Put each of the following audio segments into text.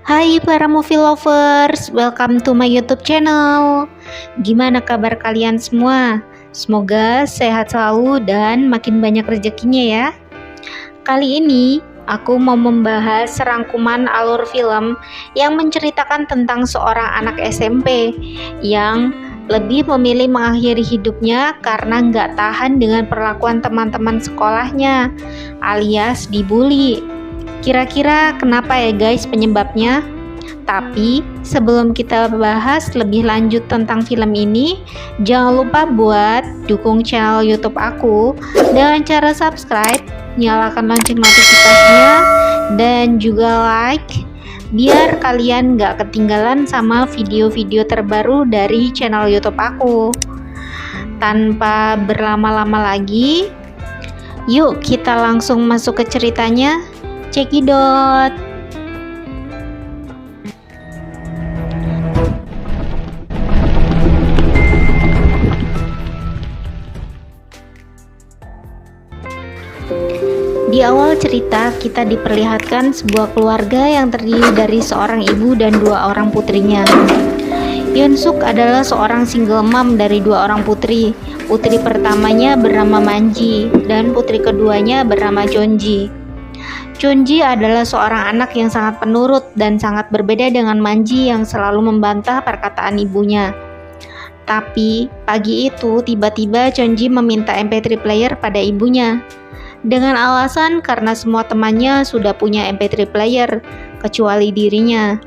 Hai para movie lovers, welcome to my YouTube channel. Gimana kabar kalian semua? Semoga sehat selalu dan makin banyak rezekinya ya. Kali ini aku mau membahas rangkuman alur film yang menceritakan tentang seorang anak SMP yang lebih memilih mengakhiri hidupnya karena nggak tahan dengan perlakuan teman-teman sekolahnya alias dibully. Kira-kira kenapa ya guys penyebabnya? Tapi sebelum kita bahas lebih lanjut tentang film ini, jangan lupa buat dukung channel YouTube aku dengan cara subscribe, nyalakan lonceng notifikasinya, dan juga like biar kalian gak ketinggalan sama video-video terbaru dari channel YouTube aku. Tanpa berlama-lama lagi, yuk kita langsung masuk ke ceritanya. Cekidot. Di awal cerita kita diperlihatkan sebuah keluarga yang terdiri dari seorang ibu dan dua orang putrinya. Hyunsuk adalah seorang single mom dari dua orang putri. Putri pertamanya bernama Manji dan putri keduanya bernama Chonji. Chonji adalah seorang anak yang sangat penurut dan sangat berbeda dengan Manji yang selalu membantah perkataan ibunya. Tapi pagi itu tiba-tiba Chonji meminta MP3 player pada ibunya dengan alasan karena semua temannya sudah punya MP3 player kecuali dirinya.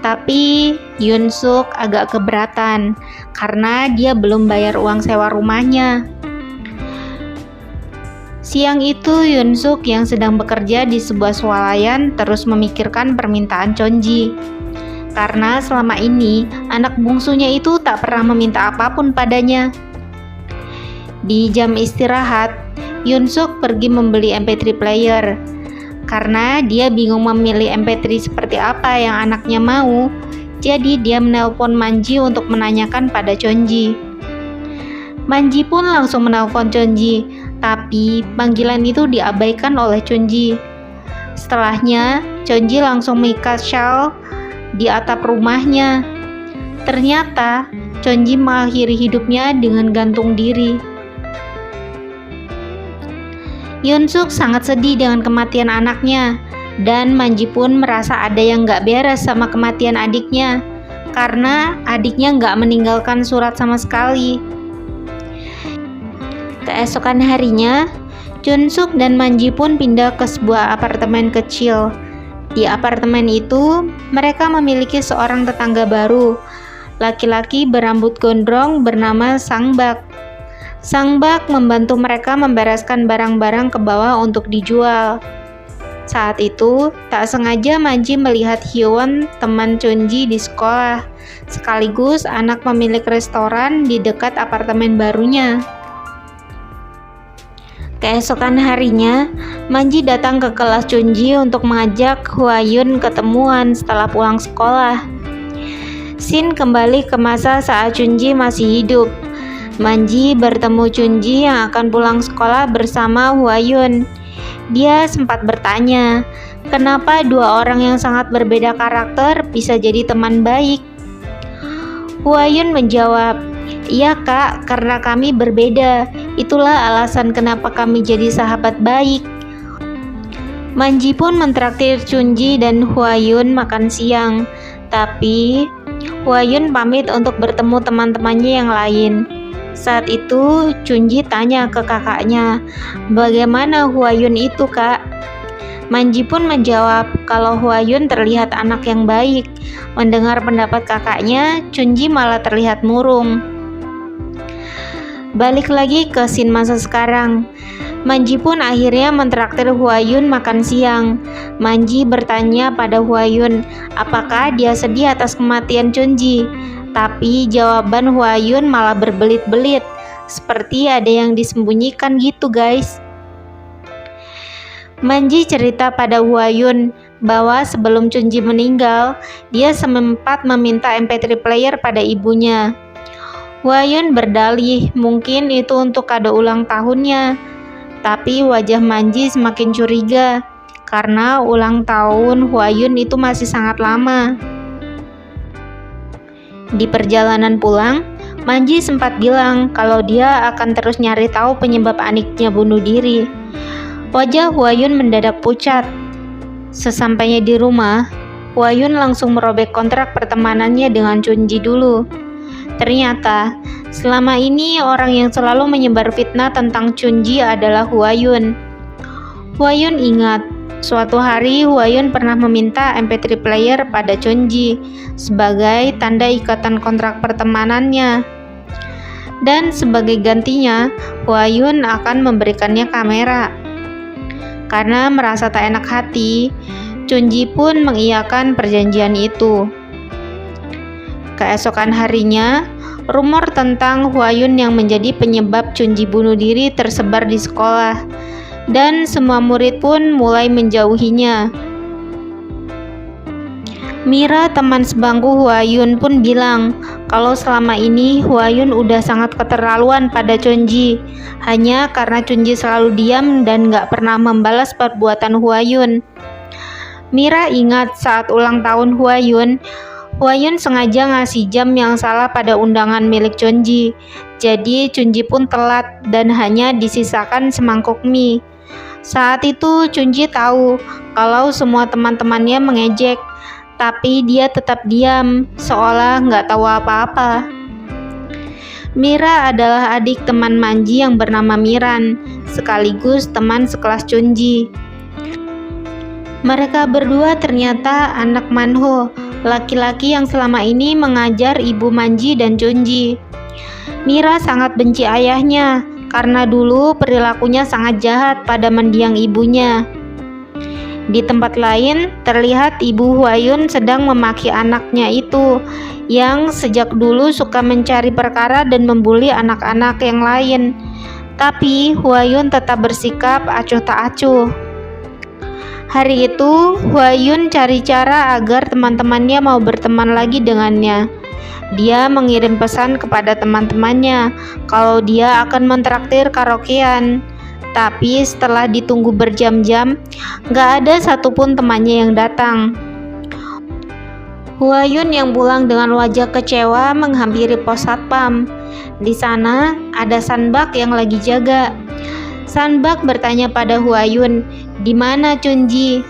Tapi Hyunsuk agak keberatan karena dia belum bayar uang sewa rumahnya. Siang itu Hyunsuk yang sedang bekerja di sebuah swalayan terus memikirkan permintaan Chonji. Karena selama ini anak bungsunya itu tak pernah meminta apapun padanya. Di jam istirahat, Hyunsuk pergi membeli MP3 player. Karena dia bingung memilih MP3 seperti apa yang anaknya mau, jadi dia menelpon Manji untuk menanyakan pada Chonji. Manji pun langsung menelpon Chonji, tapi panggilan itu diabaikan oleh Chonji. Setelahnya, Chonji langsung mengikat shawl di atap rumahnya. Ternyata, Chonji mengakhiri hidupnya dengan gantung diri. Hyunsuk sangat sedih dengan kematian anaknya, dan Manji pun merasa ada yang gak beres sama kematian adiknya, karena adiknya gak meninggalkan surat sama sekali. Keesokan harinya, Hyunsuk dan Manji pun pindah ke sebuah apartemen kecil. Di apartemen itu, mereka memiliki seorang tetangga baru, laki-laki berambut gondrong bernama Sangbak. Sangbak membantu mereka membereskan barang-barang ke bawah untuk dijual. Saat itu, tak sengaja Manji melihat Hyewon, teman Chonji di sekolah, sekaligus anak pemilik restoran di dekat apartemen barunya. Keesokan harinya, Manji datang ke kelas Chonji untuk mengajak Hwayun ketemuan setelah pulang sekolah. Scene kembali ke masa saat Chonji masih hidup. Manji bertemu Chonji yang akan pulang sekolah bersama Hwayun. Dia sempat bertanya, kenapa dua orang yang sangat berbeda karakter bisa jadi teman baik? Hwayun menjawab, "Iya kak, karena kami berbeda. Itulah alasan kenapa kami jadi sahabat baik." Manji pun mentraktir Chonji dan Hwayun makan siang. Tapi Hwayun pamit untuk bertemu teman-temannya yang lain. Saat itu Chonji tanya ke kakaknya, "Bagaimana Hwayun itu kak?" Manji pun menjawab kalau Hwayun terlihat anak yang baik. Mendengar pendapat kakaknya, Chonji malah terlihat murung. Balik lagi ke scene masa sekarang. Manji pun akhirnya mentraktir Hwayun makan siang. Manji bertanya pada Hwayun apakah dia sedih atas kematian Chonji. Tapi jawaban Hwayun malah berbelit-belit, seperti ada yang disembunyikan gitu guys. Manji cerita pada Hwayun bahwa sebelum Chonji meninggal, dia sempat meminta MP3 player pada ibunya. Hwayun berdalih mungkin itu untuk kado ulang tahunnya. Tapi wajah Manji semakin curiga karena ulang tahun Hwayun itu masih sangat lama. Di perjalanan pulang, Manji sempat bilang kalau dia akan terus nyari tahu penyebab adiknya bunuh diri. Wajah Hwayun mendadak pucat. Sesampainya di rumah, Hwayun langsung merobek kontrak pertemanannya dengan Chunji dulu. Ternyata, selama ini orang yang selalu menyebar fitnah tentang Chunji adalah Hwayun. Hwayun ingat, suatu hari Hwayun pernah meminta MP3 player pada Chunji sebagai tanda ikatan kontrak pertemanannya. Dan sebagai gantinya, Hwayun akan memberikannya kamera. Karena merasa tak enak hati, Chunji pun mengiyakan perjanjian itu. Keesokan harinya, rumor tentang Hwayun yang menjadi penyebab Chunji bunuh diri tersebar di sekolah, dan semua murid pun mulai menjauhinya. Mira, teman sebangku Hwayun, pun bilang kalau selama ini Hwayun udah sangat keterlaluan pada Chunji, hanya karena Chunji selalu diam dan gak pernah membalas perbuatan Hwayun. Mira ingat saat ulang tahun Hwayun sengaja ngasih jam yang salah pada undangan milik Chunji. Jadi Chunji pun telat dan hanya disisakan semangkuk mie. Saat itu Chunji tahu kalau semua teman-temannya mengejek, tapi dia tetap diam, seolah nggak tahu apa-apa. Mira adalah adik teman Manji yang bernama Miran, sekaligus teman sekelas Chunji. Mereka berdua ternyata anak Manho, laki-laki yang selama ini mengajar ibu Manji dan Chunji. Mira sangat benci ayahnya, karena dulu perilakunya sangat jahat pada mendiang ibunya. Di tempat lain, terlihat ibu Hwayun sedang memaki anaknya itu, yang sejak dulu suka mencari perkara dan membuli anak-anak yang lain. Tapi Hwayun tetap bersikap acuh tak acuh. Hari itu, Hwayun cari cara agar teman-temannya mau berteman lagi dengannya. Dia mengirim pesan kepada teman-temannya kalau dia akan mentraktir karaokean. Tapi setelah ditunggu berjam-jam, gak ada satupun temannya yang datang. Hwayun yang pulang dengan wajah kecewa menghampiri pos satpam. Di sana ada Sanbak yang lagi jaga. Sanbak bertanya pada Hwayun, "Di mana Chunji?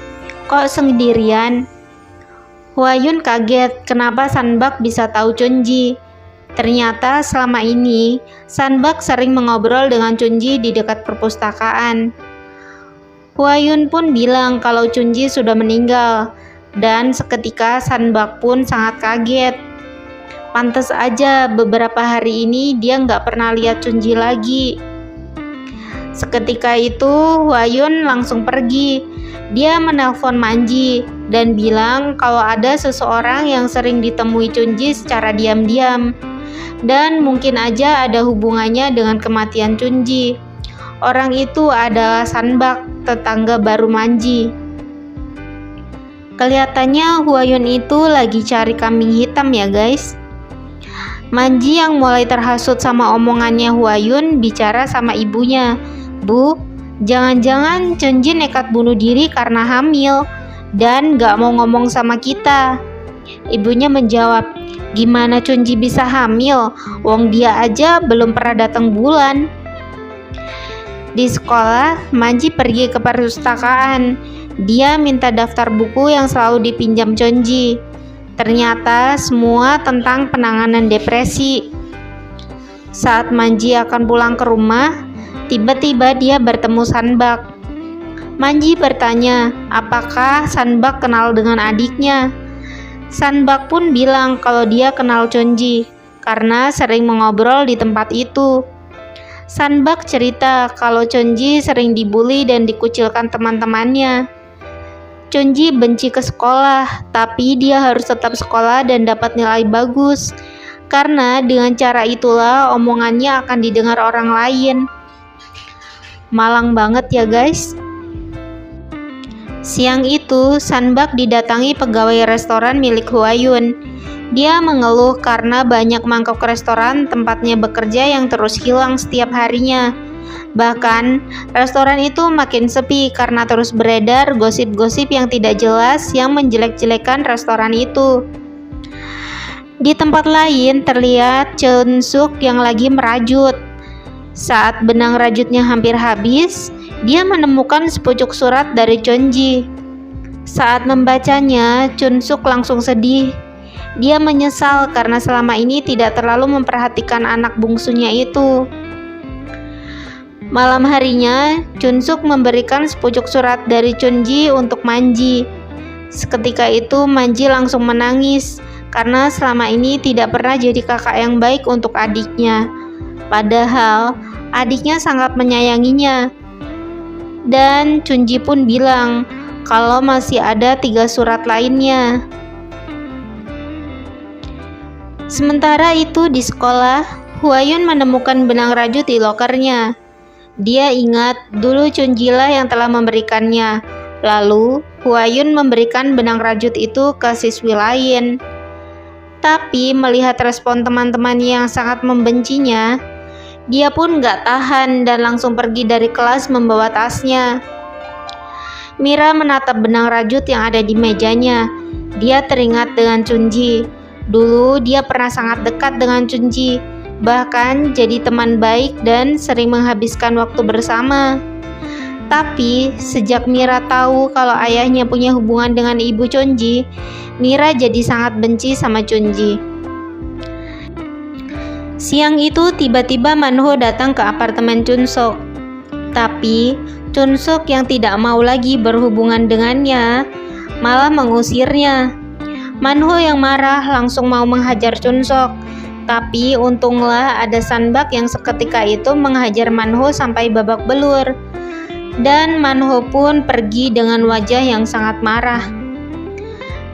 Kok sendirian?" Hwayun kaget kenapa Sanbak bisa tahu Chunji. Ternyata selama ini Sanbak sering mengobrol dengan Chunji di dekat perpustakaan. Hwayun pun bilang kalau Chunji sudah meninggal, dan seketika Sanbak pun sangat kaget. Pantes aja beberapa hari ini dia nggak pernah lihat Chunji lagi. Seketika itu Hwayun langsung pergi. Dia menelpon Manji dan bilang kalau ada seseorang yang sering ditemui Chunji secara diam-diam, dan mungkin aja ada hubungannya dengan kematian Chunji. Orang itu adalah Sanbak, tetangga baru Manji. Kelihatannya Hwayun itu lagi cari kambing hitam ya guys. Manji yang mulai terhasut sama omongannya Hwayun bicara sama ibunya. "Bu, jangan-jangan Chunji nekat bunuh diri karena hamil dan gak mau ngomong sama kita." Ibunya menjawab, "Gimana Chunji bisa hamil? Wong dia aja belum pernah datang bulan." Di sekolah, Manji pergi ke perpustakaan. Dia minta daftar buku yang selalu dipinjam Chunji. Ternyata semua tentang penanganan depresi. Saat Manji akan pulang ke rumah, tiba-tiba dia bertemu Sanbak. Manji bertanya, apakah Sanbak kenal dengan adiknya? Sanbak pun bilang kalau dia kenal Chunji karena sering mengobrol di tempat itu. Sanbak cerita kalau Chunji sering dibully dan dikucilkan teman-temannya. Chunji benci ke sekolah, tapi dia harus tetap sekolah dan dapat nilai bagus, karena dengan cara itulah omongannya akan didengar orang lain. Malang banget ya guys. Siang itu, Sanbak didatangi pegawai restoran milik Hwayun. Dia mengeluh karena banyak mangkok restoran tempatnya bekerja yang terus hilang setiap harinya. Bahkan, restoran itu makin sepi karena terus beredar gosip-gosip yang tidak jelas yang menjelek-jelekan restoran itu. Di tempat lain terlihat Chun Suk yang lagi merajut. Saat benang rajutnya hampir habis, dia menemukan sepucuk surat dari Chun Ji. Saat membacanya, Chun Suk langsung sedih. Dia menyesal karena selama ini tidak terlalu memperhatikan anak bungsunya itu. Malam harinya, Chun Suk memberikan sepucuk surat dari Chun Ji untuk Manji. Seketika itu Manji langsung menangis karena selama ini tidak pernah jadi kakak yang baik untuk adiknya. Padahal adiknya sangat menyayanginya. Dan Chun Ji pun bilang kalau masih ada 3 surat lainnya. Sementara itu di sekolah, Huayun menemukan benang rajut di lokernya. Dia ingat dulu Chun Ji lah yang telah memberikannya. Lalu Huayun memberikan benang rajut itu ke siswi lain. Tapi melihat respon teman-temannya yang sangat membencinya, dia pun gak tahan dan langsung pergi dari kelas membawa tasnya. Mira menatap benang rajut yang ada di mejanya. Dia teringat dengan Chun Ji. Dulu dia pernah sangat dekat dengan Chun Ji, bahkan jadi teman baik dan sering menghabiskan waktu bersama. Tapi sejak Mira tahu kalau ayahnya punya hubungan dengan ibu Chun Ji, Mira jadi sangat benci sama Chun Ji. Siang itu tiba-tiba Manho datang ke apartemen Chun Suk. Tapi Chun Suk yang tidak mau lagi berhubungan dengannya malah mengusirnya. Manho yang marah langsung mau menghajar Chun Suk. Tapi untunglah ada Sanbak yang seketika itu menghajar Manho sampai babak belur. Dan Manho pun pergi dengan wajah yang sangat marah.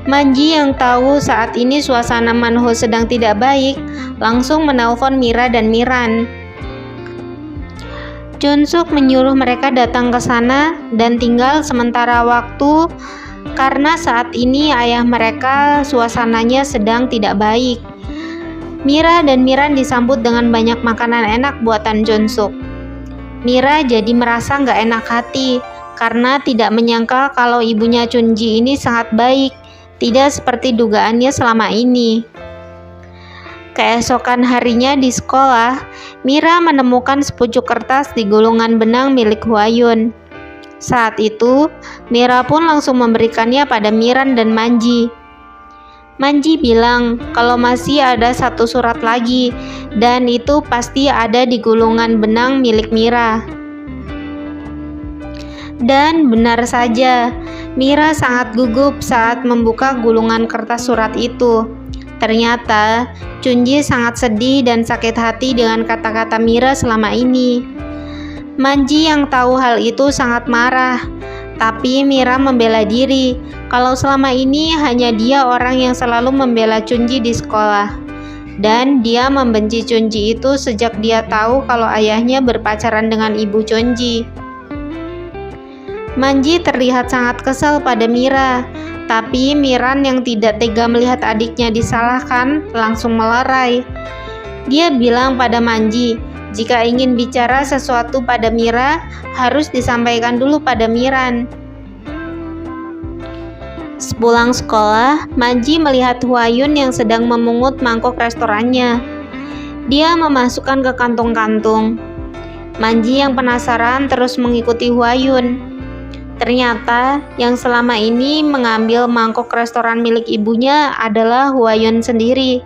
Manji yang tahu saat ini suasana Manho sedang tidak baik, langsung menelpon Mira dan Miran. Chun Suk menyuruh mereka datang ke sana dan tinggal sementara waktu karena saat ini ayah mereka suasananya sedang tidak baik. Mira dan Miran disambut dengan banyak makanan enak buatan Chun Suk. Mira jadi merasa nggak enak hati karena tidak menyangka kalau ibunya Chun Ji ini sangat baik, tidak seperti dugaannya selama ini. Keesokan harinya di sekolah, Mira menemukan sepucuk kertas di gulungan benang milik Huayun. Saat itu, Mira pun langsung memberikannya pada Miran dan Manji. Manji bilang kalau masih ada 1 surat lagi, dan itu pasti ada di gulungan benang milik Mira. Dan benar saja, Mira sangat gugup saat membuka gulungan kertas surat itu. Ternyata Chun Ji sangat sedih dan sakit hati dengan kata-kata Mira selama ini. Manji yang tahu hal itu sangat marah, tapi Mira membela diri kalau selama ini hanya dia orang yang selalu membela Chun Ji di sekolah. Dan dia membenci Chun Ji itu sejak dia tahu kalau ayahnya berpacaran dengan ibu Chun Ji. Manji terlihat sangat kesal pada Mira, tapi Miran yang tidak tega melihat adiknya disalahkan langsung melerai. Dia bilang pada Manji, jika ingin bicara sesuatu pada Mira, harus disampaikan dulu pada Miran. Sepulang sekolah, Manji melihat Huayun yang sedang memungut mangkok restorannya. Dia memasukkan ke kantung-kantung. Manji yang penasaran terus mengikuti Huayun. Ternyata yang selama ini mengambil mangkok restoran milik ibunya adalah Huayun sendiri.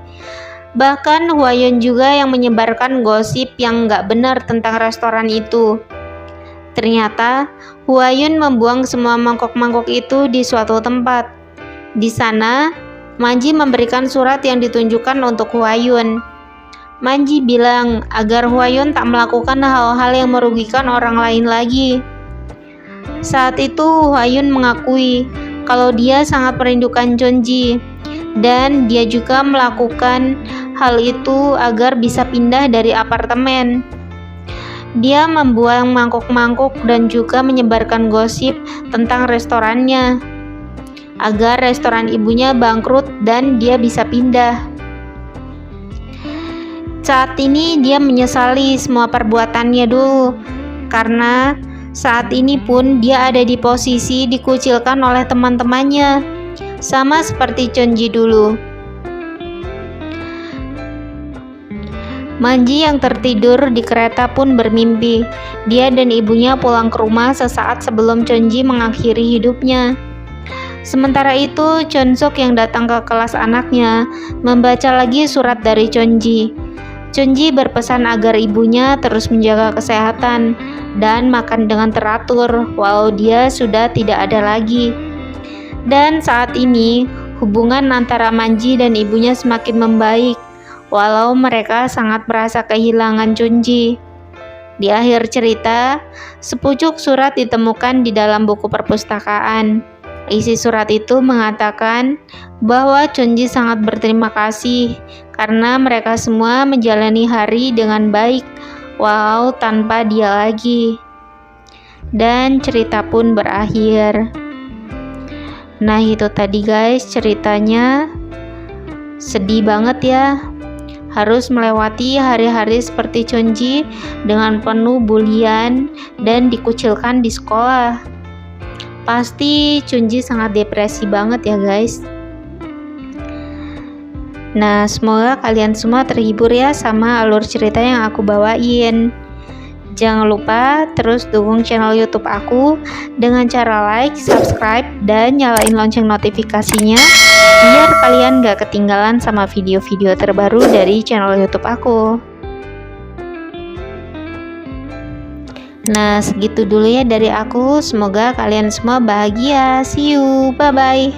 Bahkan Huayun juga yang menyebarkan gosip yang nggak benar tentang restoran itu. Ternyata Huayun membuang semua mangkok-mangkok itu di suatu tempat. Di sana, Manji memberikan surat yang ditunjukkan untuk Huayun. Manji bilang agar Huayun tak melakukan hal-hal yang merugikan orang lain lagi. Saat itu Huayun mengakui kalau dia sangat merindukan Chun Ji, dan dia juga melakukan hal itu agar bisa pindah dari apartemen. Dia membuang mangkuk-mangkuk dan juga menyebarkan gosip tentang restorannya agar restoran ibunya bangkrut dan dia bisa pindah. Saat ini dia menyesali semua perbuatannya dulu karena saat ini pun dia ada di posisi dikucilkan oleh teman-temannya, sama seperti Chonji dulu. Manji yang tertidur di kereta pun bermimpi. Dia dan ibunya pulang ke rumah sesaat sebelum Chonji mengakhiri hidupnya. Sementara itu, Chonsuk yang datang ke kelas anaknya membaca lagi surat dari Chonji. Chonji berpesan agar ibunya terus menjaga kesehatan dan makan dengan teratur walau dia sudah tidak ada lagi. Dan saat ini, hubungan antara Manji dan ibunya semakin membaik walau mereka sangat merasa kehilangan Chonji. Di akhir cerita, sepucuk surat ditemukan di dalam buku perpustakaan. Isi surat itu mengatakan bahwa Chonji sangat berterima kasih karena mereka semua menjalani hari dengan baik walau tanpa dia lagi. Dan cerita pun berakhir. Nah, itu tadi guys ceritanya. Sedih banget ya. Harus melewati hari-hari seperti Chonji dengan penuh bulian dan dikucilkan di sekolah. Pasti Chonji sangat depresi banget ya guys. Nah, semoga kalian semua terhibur ya sama alur cerita yang aku bawain. Jangan lupa terus dukung channel YouTube aku dengan cara like, subscribe, dan nyalain lonceng notifikasinya biar kalian gak ketinggalan sama video-video terbaru dari channel YouTube aku. Nah, segitu dulu ya dari aku. Semoga kalian semua bahagia. See you. Bye-bye.